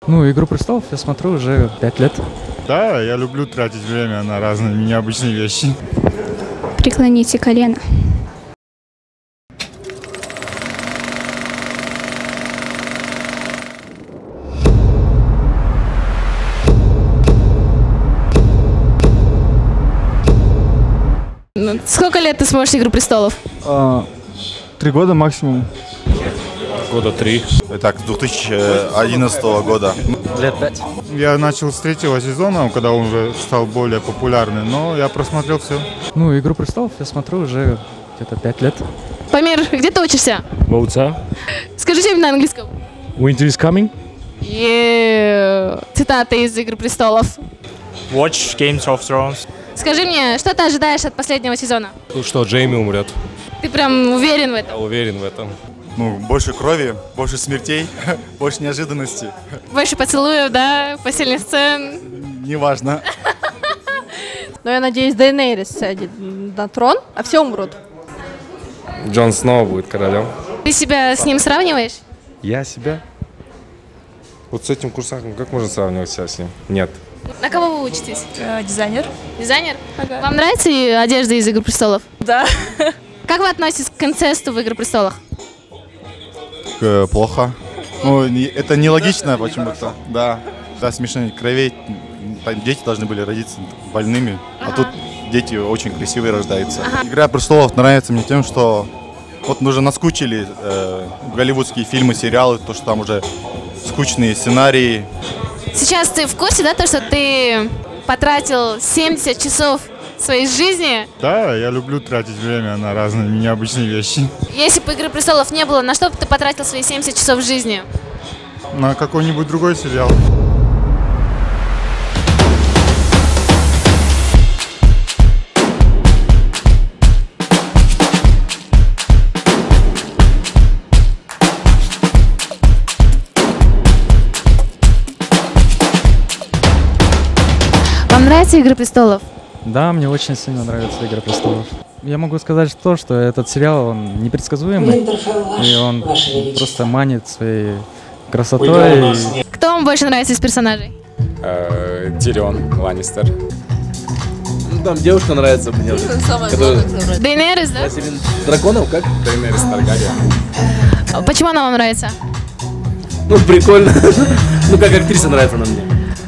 Ну, «Игру престолов» я смотрю уже 5 лет. Да, я люблю тратить время на разные необычные вещи. Преклоните колено. Сколько лет ты смотришь «Игру престолов»? 3 года максимум. Года 3. Так, с 2011 года. Лет 5. Я начал с 3-го сезона, когда он уже стал более популярным, но я просмотрел все. Ну, «Игру престолов» я смотрю уже где-то 5 лет. Памир, где ты учишься? Боуца. Скажи что-нибудь на английском. Winter is coming. Цитаты из «Игры престолов». Watch Games of Thrones. Скажи мне, что ты ожидаешь от последнего сезона? Ну что, Джейми умрет. Ты прям уверен в этом? Я уверен в этом. Ну, больше крови, больше смертей, больше неожиданностей. Больше поцелуев, да? Постельных сцен? Неважно. Но я надеюсь, Дейенерис сядет на трон, а все умрут. Джон Сноу будет королем. Ты себя с ним сравниваешь? Я себя? Вот с этим курсаком как можно сравнивать себя с ним? Нет. На кого вы учитесь? Дизайнер. Дизайнер? Ага. Вам нравится одежда из «Игры престолов»? Да. Как вы относитесь к инцесту в «Игры престолов»? Плохо. Ну, это нелогично почему-то. Да, смешение кровей. Дети должны были родиться больными, а тут дети очень красивые рождаются. «Игра престолов» нравится мне тем, что вот мы уже наскучили голливудские фильмы, сериалы, то, что там уже скучные сценарии. Сейчас ты в курсе, да, то, что ты потратил 70 часов своей жизни? Да, я люблю тратить время на разные необычные вещи. Если бы «Игры престолов» не было, на что бы ты потратил свои 70 часов жизни? На какой-нибудь другой сериал. Вам нравятся «Игры престолов»? Да, мне очень сильно нравится «Игра престолов». Я могу сказать что этот сериал, он непредсказуемый, и он просто манит своей красотой. Кто вам больше нравится из персонажей? Тирион Ланнистер. Ну, там девушка нравится мне. Дейенерис, да? Драконов как? Дейенерис Таргарьян. Почему она вам нравится? Ну, прикольно. Ну, как актриса нравится она мне.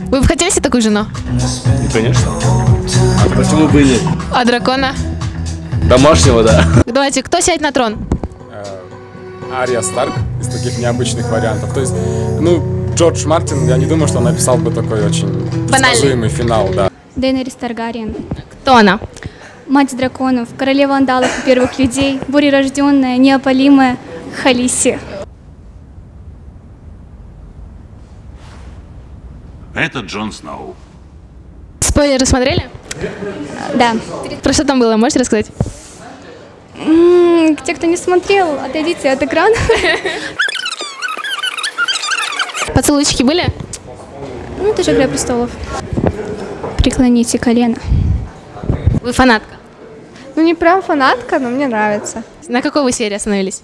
Вы бы хотели себе такую жену? Ну, конечно. А почему бы и нет? А дракона? Домашнего, да. Давайте, кто сядет на трон? Ария Старк из таких необычных вариантов. То есть, ну, Джордж Мартин, я не думаю, что он написал бы такой очень предсказуемый финал, да. Дейенерис Таргариен. Кто она? Мать драконов, королева андалов и первых людей, бурерожденная, неопалимая Халиси. Это Джон Сноу. Спойлеры смотрели? Да. Про что там было, можете рассказать? Те, кто не смотрел, отойдите от экрана. Поцелуйчики были? Ну, это же «Игра престолов». Преклоните колено. Вы фанатка? Ну, не прям фанатка, но мне нравится. На какой вы серии остановились?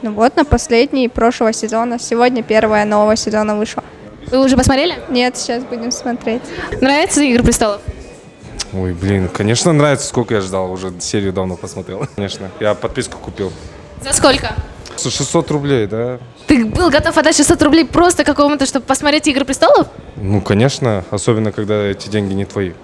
Ну вот, на последней прошлого сезона. Сегодня первая нового сезона вышла. Вы уже посмотрели? Нет, сейчас будем смотреть. Нравится «Игры престолов»? Ой, блин, конечно нравится. Сколько я ждал, уже серию давно посмотрел. Конечно, я подписку купил. За сколько? 600 рублей, да? Ты был готов отдать 600 рублей просто какому-то, чтобы посмотреть «Игры престолов»? Ну, конечно, особенно, когда эти деньги не твои.